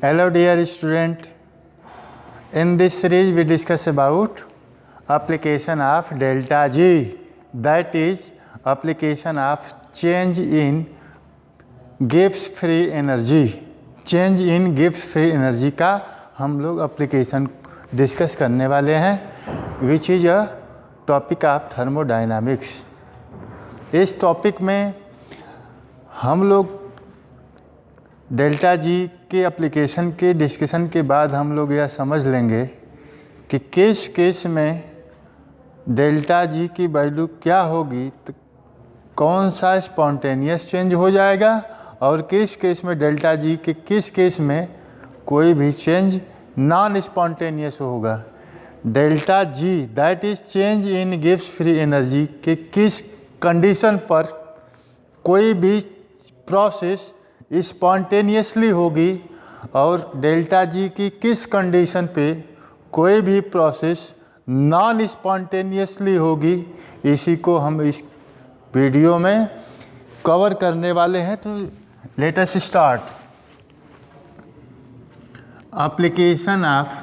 Hello dear student. In this series we discuss about application of delta G, that is application of change in Gibbs free energy. Change in Gibbs free energy का हम लोग application discuss करने वाले हैं, which is a topic of thermodynamics. इस topic में हम लोग डेल्टा जी के एप्लीकेशन के डिस्कशन के बाद हम लोग यह समझ लेंगे कि किस केस में डेल्टा जी की वैल्यू क्या होगी, तो कौन सा स्पॉन्टेनियस चेंज हो जाएगा और किस केस में डेल्टा जी के किस केस में कोई भी चेंज नॉन स्पॉन्टेनियस होगा। Delta G that is change in Gibbs free energy के किस कंडीशन पर कोई भी प्रोसेस स्पॉन्टेनियसली होगी और डेल्टा जी की किस कंडीशन पे कोई भी प्रोसेस नॉन स्पॉन्टेनियसली होगी, इसी को हम इस वीडियो में कवर करने वाले हैं। तो let us start. Application of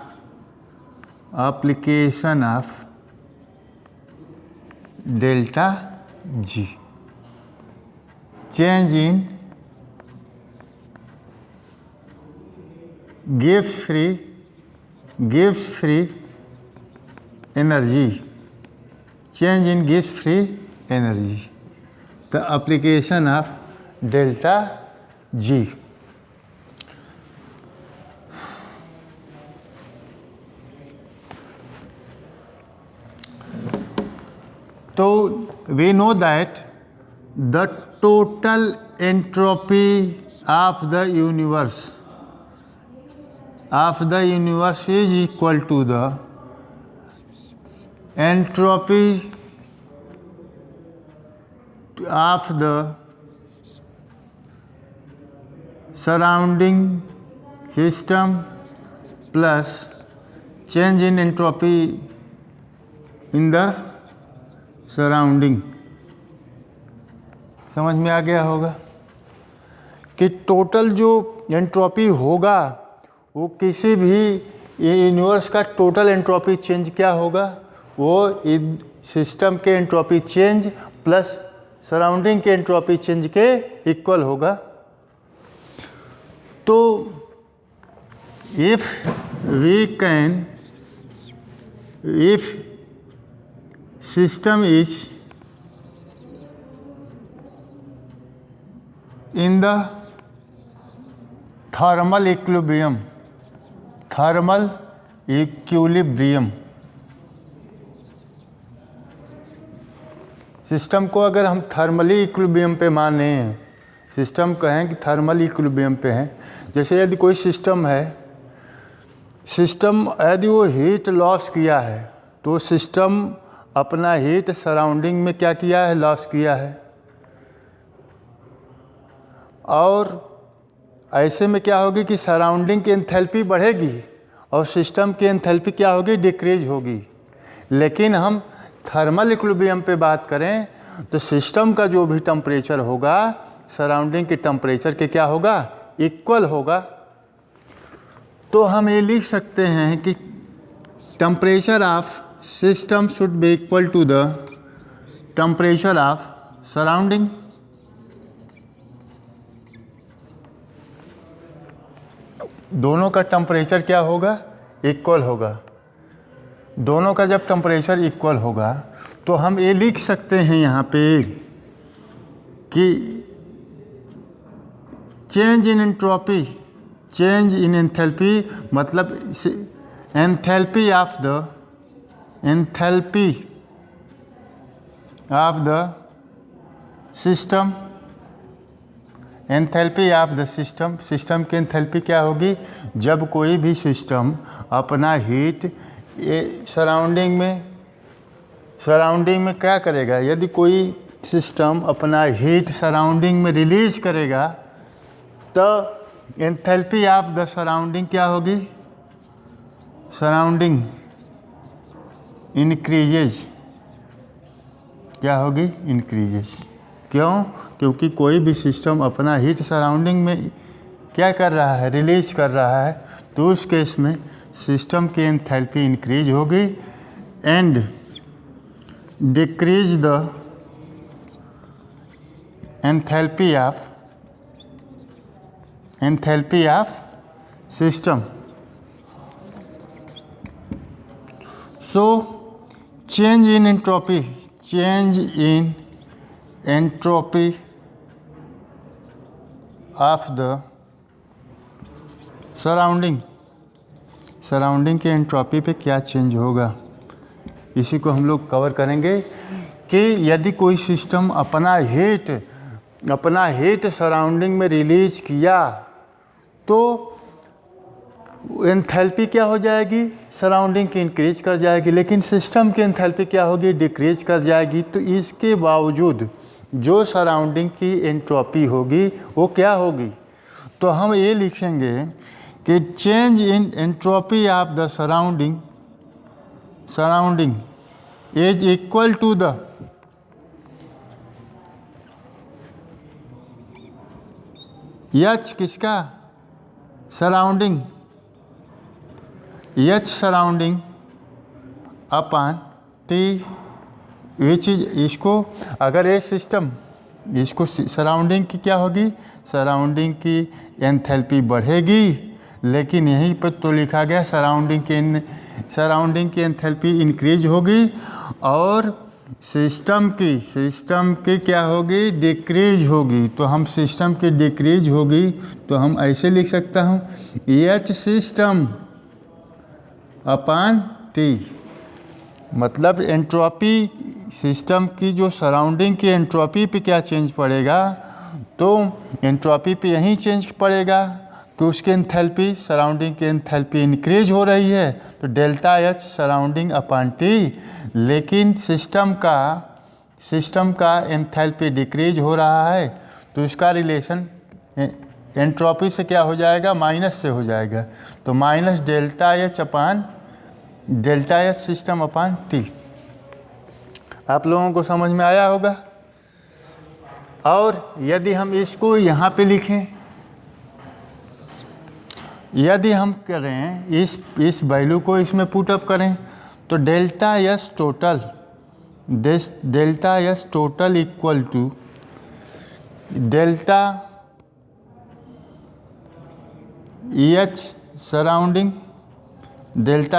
delta G, change in Gibbs free energy, change in Gibbs free energy, the application of delta G. तो we know that the total entropy of the universe is equal to the entropy of the surrounding system plus change in entropy in the surrounding. समझ में आ गया होगा कि total जो entropy होगा वो किसी भी यूनिवर्स का टोटल एंट्रोपी चेंज क्या होगा, वो सिस्टम के एंट्रोपी चेंज प्लस सराउंडिंग के एंट्रोपी चेंज के इक्वल होगा। तो if system is in the thermal equilibrium, system को अगर हम थर्मली इक्विलिब्रियम पे माने, सिस्टम कहें कि थर्मल इक्विलिब्रियम पे हैं, जैसे यदि कोई सिस्टम है, सिस्टम यदि वो हीट लॉस किया है तो सिस्टम अपना हीट सराउंडिंग में क्या किया है, लॉस किया है। और ऐसे में क्या होगी कि सराउंडिंग की एंथैल्पी बढ़ेगी और सिस्टम की एंथैल्पी क्या होगी, डिक्रीज होगी। लेकिन हम थर्मल इक्विलिब्रियम पे बात करें तो सिस्टम का जो भी टेम्परेचर होगा सराउंडिंग के टेम्परेचर के क्या होगा, इक्वल होगा। तो हम ये लिख सकते हैं कि temperature of system should be equal to the temperature of surrounding. दोनों का टेम्परेचर क्या होगा, इक्वल होगा। दोनों का जब टेम्परेचर इक्वल होगा तो हम ये लिख सकते हैं यहाँ पे कि change in entropy, change in enthalpy, मतलब enthalpy of the system, enthalpy of the system, system की एंथैल्पी क्या होगी, जब कोई भी सिस्टम अपना हीट सराउंडिंग में क्या करेगा, यदि कोई सिस्टम अपना हीट सराउंडिंग में रिलीज करेगा तो एंथैल्पी ऑफ द सराउंडिंग क्या होगी, सराउंडिंग इंक्रीजेज, क्या होगी, इंक्रीजेज। क्यों, क्योंकि कोई भी सिस्टम अपना हीट सराउंडिंग में क्या कर रहा है, रिलीज कर रहा है, तो उस केस में सिस्टम की एंथैल्पी इंक्रीज होगी and decrease the enthalpy of system. So change in entropy of the surrounding के एंट्रोपी पे क्या चेंज होगा, इसी को हम लोग कवर करेंगे कि यदि कोई सिस्टम अपना हीट सराउंडिंग में रिलीज किया तो एंथैल्पी क्या हो जाएगी, सराउंडिंग की इंक्रीज कर जाएगी, लेकिन सिस्टम की एंथैल्पी क्या होगी, डिक्रीज कर जाएगी. तो इसके बावजूद जो सराउंडिंग की एंट्रोपी होगी वो क्या होगी, तो हम ये लिखेंगे कि change in entropy of the surrounding is equal to the H किसका, surrounding, H surrounding upon T which is, इसको अगर ये सिस्टम, इसको सराउंडिंग की क्या होगी, सराउंडिंग की एंथैल्पी बढ़ेगी, लेकिन यहीं पर तो लिखा गया सराउंडिंग की एंथैल्पी इंक्रीज होगी और सिस्टम की क्या होगी, डिक्रीज होगी. तो हम सिस्टम की डिक्रीज होगी तो हम ऐसे लिख सकता हूँ एच सिस्टम अपॉन टी, मतलब एंट्रोपी सिस्टम की जो सराउंडिंग की एंट्रोपी पे क्या चेंज पड़ेगा, तो एंट्रोपी पे यही चेंज पड़ेगा कि उसकी एंथैल्पी, सराउंडिंग की एंथैल्पी इंक्रीज हो रही है तो delta H surrounding upon T, लेकिन सिस्टम का एंथैल्पी डिक्रीज हो रहा है तो इसका रिलेशन एंट्रोपी से क्या हो जाएगा, माइनस से हो जाएगा. तो minus delta H system upon T. आप लोगों को समझ में आया होगा. और यदि हम इसको यहाँ पे लिखें, यदि हम करें इस वैल्यू को इसमें पुट अप करें तो delta S total equal to delta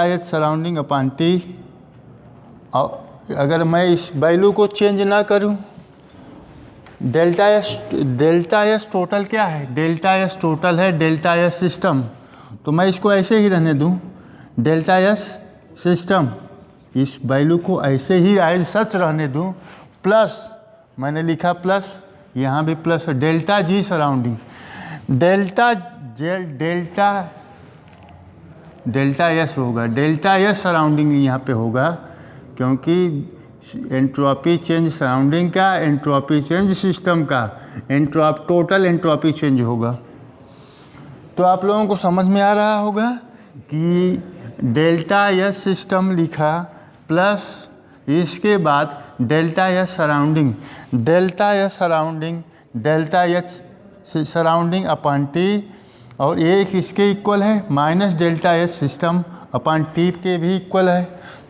H surrounding upon T. और अगर मैं इस वैल्यू को चेंज ना करूं, डेल्टा एस टोटल क्या है, डेल्टा एस टोटल है डेल्टा एस सिस्टम, तो मैं इसको ऐसे ही रहने दूं, डेल्टा एस सिस्टम, इस वैल्यू को ऐसे ही एज सच रहने दूं, प्लस मैंने लिखा प्लस, यहाँ भी प्लस है, डेल्टा जी सराउंडिंग, डेल्टा एस होगा, डेल्टा एस सराउंडिंग यहाँ पे होगा क्योंकि एंट्रोपी चेंज सराउंडिंग का, एंट्रोपी चेंज सिस्टम का, टोटल एंट्रोपी चेंज होगा. तो आप लोगों को समझ में आ रहा होगा कि डेल्टा एस सिस्टम लिखा प्लस इसके बाद delta S surrounding upon T, और एक इसके इक्वल है minus delta S system upon T के भी इक्वल है.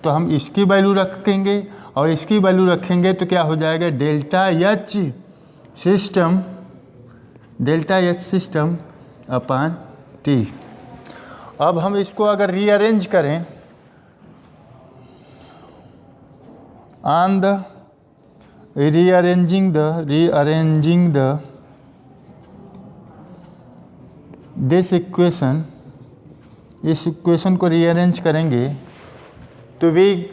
तो हम इसकी वैल्यू रखेंगे और इसकी वैल्यू रखेंगे तो क्या हो जाएगा, delta H system upon T. अब हम इसको अगर रीअरेंज करें on the rearranging the this equation, इस इक्वेशन को रीअरेंज करेंगे तो वी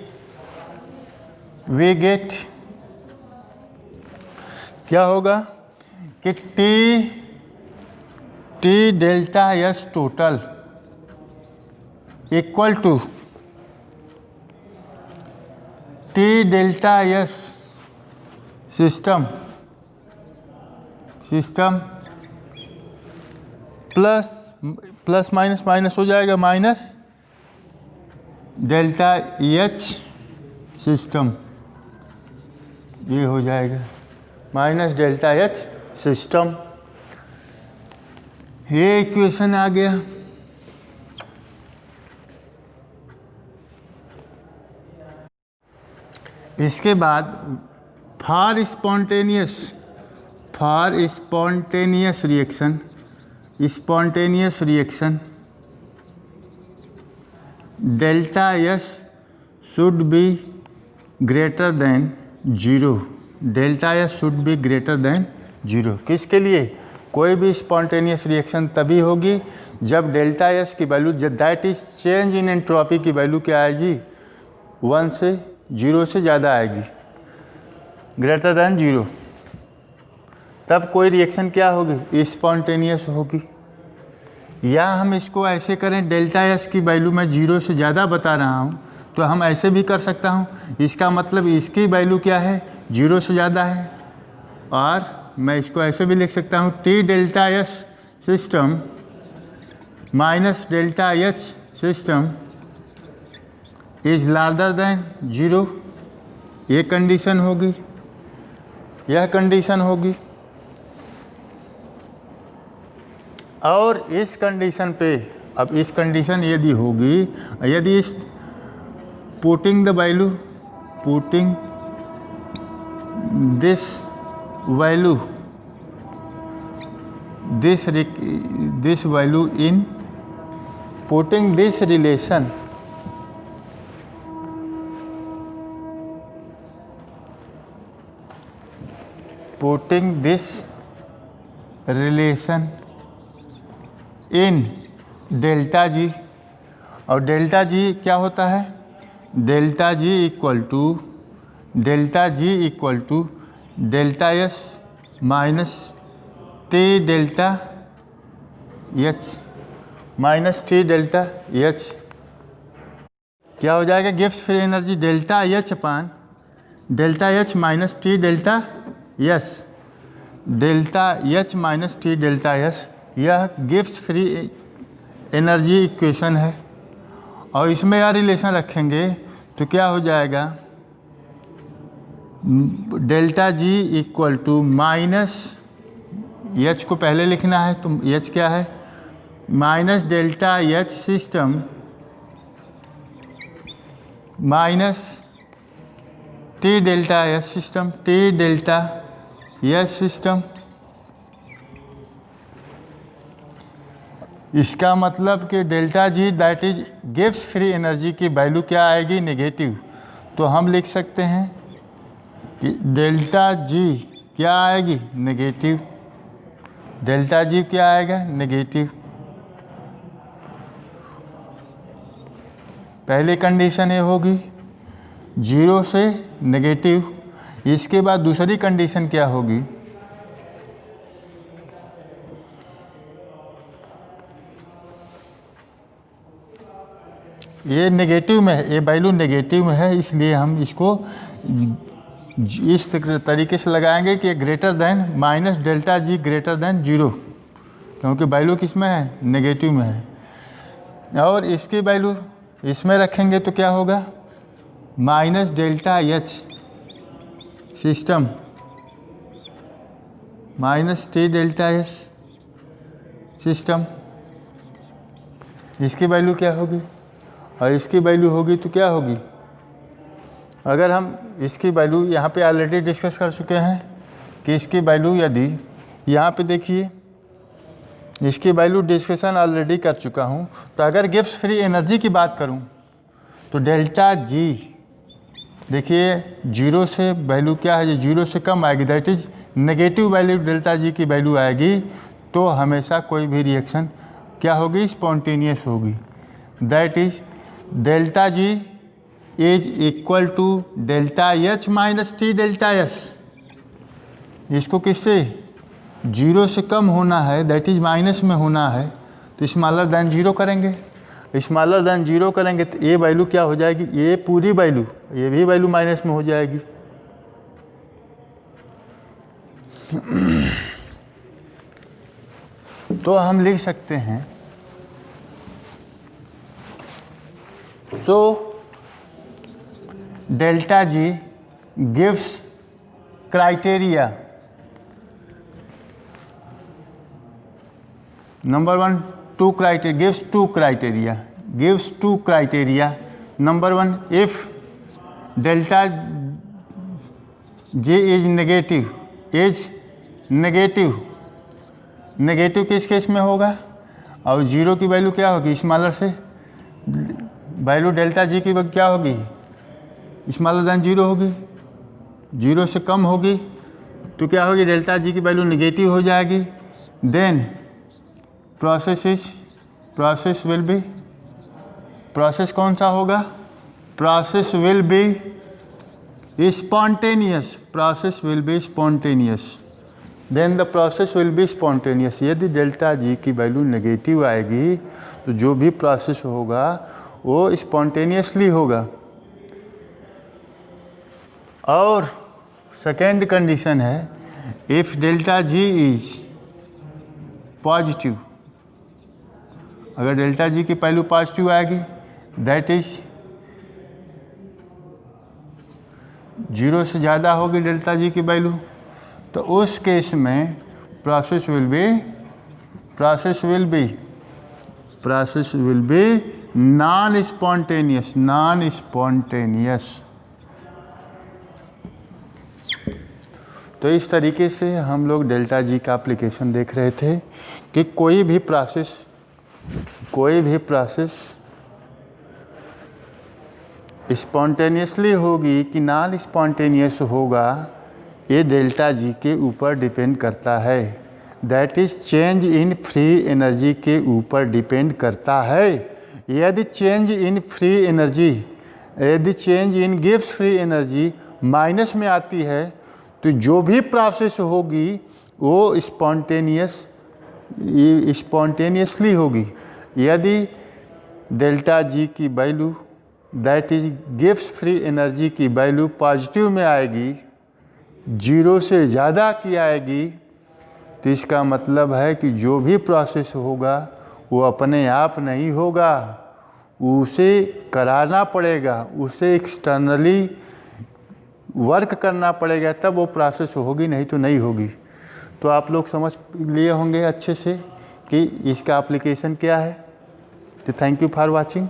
गेट क्या होगा कि T delta S total equal to T delta S system plus minus हो जाएगा, माइनस डेल्टा एच सिस्टम, ये हो जाएगा माइनस डेल्टा एच सिस्टम. ये इक्वेशन आ गया। इसके बाद for spontaneous reaction delta S should be greater than 0। Delta S should be greater than 0 किसके लिए? कोई भी स्पॉन्टेनियस रिएक्शन तभी होगी जब डेल्टा एस की value, that is change in entropy की वैल्यू क्या आएगी? 1 से 0 से ज़्यादा आएगी, ग्रेटर देन 0। तब कोई रिएक्शन क्या होगी? स्पॉन्टेनियस होगी। या हम इसको ऐसे करें, डेल्टा एस की वैल्यू मैं 0 से ज़्यादा बता रहा हूँ तो हम ऐसे भी कर सकता हूँ, इसका मतलब इसकी वैल्यू क्या है? 0 से ज़्यादा है। और मैं इसको ऐसे भी लिख सकता हूँ, T delta S system minus delta H system is larger than 0। ये कंडीशन होगी, यह कंडीशन होगी। और इस कंडीशन पे, अब इस कंडीशन यदि होगी, यदि इस putting the value, putting this value, this value in putting this relation in delta G, और डेल्टा जी क्या होता है? Delta G equal to delta S minus T delta H minus T delta H. क्या हो जाएगा? गिव्स free energy delta H upon delta H minus T delta S, delta H minus T delta S. यह गिव्स free energy equation है। और इसमें यह रिलेशन रखेंगे तो क्या हो जाएगा? Delta G equal to minus, H को पहले लिखना है तो एच क्या है? Minus delta H system minus T delta S system, T delta S system. इसका मतलब कि डेल्टा जी दैट इज गिव्स फ्री एनर्जी की वैल्यू क्या आएगी? नेगेटिव। तो हम लिख सकते हैं कि डेल्टा जी क्या आएगी? नेगेटिव। डेल्टा जी क्या आएगा? नेगेटिव। पहली कंडीशन ये होगी 0 से नेगेटिव। इसके बाद दूसरी कंडीशन क्या होगी? ये नेगेटिव में है, ये वैल्यू नेगेटिव में है, इसलिए हम इसको इस तरीके से लगाएंगे कि greater than minus delta G greater than 0, क्योंकि वैल्यू किस में है? नेगेटिव में है। और इसकी वैल्यू इसमें रखेंगे तो क्या होगा? Minus delta H system minus T delta S system. इसकी वैल्यू क्या होगी? और इसकी वैल्यू होगी तो क्या होगी? अगर हम इसकी वैल्यू यहाँ पे ऑलरेडी डिस्कस कर चुके हैं कि इसकी वैल्यू, यदि यहाँ पे देखिए इसकी वैल्यू डिस्कशन ऑलरेडी कर चुका हूँ। तो अगर गिव्स फ्री एनर्जी की बात करूँ तो डेल्टा जी देखिए 0 से वैल्यू क्या है? 0 से कम आएगी, that is negative value delta G की वैल्यू आएगी तो हमेशा कोई भी रिएक्शन क्या होगी? स्पॉन्टेनियस होगी। That is delta G is equal to delta H minus T delta S. इसको किससे? 0 से कम होना है, दैट इज माइनस में होना है, तो स्मॉलर देन 0 करेंगे। स्मॉलर देन 0 करेंगे तो ये वैल्यू क्या हो जाएगी? ये पूरी वैल्यू, ये भी वैल्यू माइनस में हो जाएगी। तो हम लिख सकते हैं, so delta G gives criteria Number one, two criteria, gives two criteria. Number one, if delta J is negative, negative किस केस में होगा, और जीरो की वैल्यू क्या होगी, स्मॉलर से वैल्यू डेल्टा जी की क्या होगी, स्मॉलर देन जीरो होगी, जीरो से कम होगी तो क्या होगी, डेल्टा जी की वैल्यू नेगेटिव हो जाएगी. देन प्रोसेस कौन सा होगा, process will be spontaneous. Then the process will be spontaneous. यदि डेल्टा जी की वैल्यू नेगेटिव आएगी तो जो भी प्रोसेस होगा वो स्पॉन्टेनियसली होगा. और सेकेंड कंडीशन है, if delta G is positive, अगर डेल्टा जी की वैल्यू पॉजिटिव आएगी, दैट इज जीरो से ज़्यादा होगी डेल्टा जी की वैल्यू, तो उस केस में process will B non spontaneous. तो इस तरीके से हम लोग डेल्टा जी का एप्लीकेशन देख रहे थे कि कोई भी प्रोसेस स्पॉन्टेनियसली होगी कि नॉन स्पॉन्टेनियस होगा, ये डेल्टा जी के ऊपर डिपेंड करता है. That is change in free energy के ऊपर डिपेंड करता है. यदि change in gives free energy minus में आती है तो जो भी प्रोसेस होगी वो स्पॉन्टेनियसली होगी. यदि डेल्टा जी की वैल्यू दैट इज गिव्स फ्री एनर्जी की वैल्यू पॉजिटिव में आएगी, जीरो से ज़्यादा की आएगी, तो इसका मतलब है कि जो भी प्रोसेस होगा वो अपने आप नहीं होगा, उसे कराना पड़ेगा, उसे एक्सटर्नली वर्क करना पड़ेगा, तब वो प्रोसेस होगी, नहीं तो नहीं होगी. तो आप लोग समझ लिए होंगे अच्छे से कि इसका एप्लीकेशन क्या है. तो थैंक यू फॉर वाचिंग.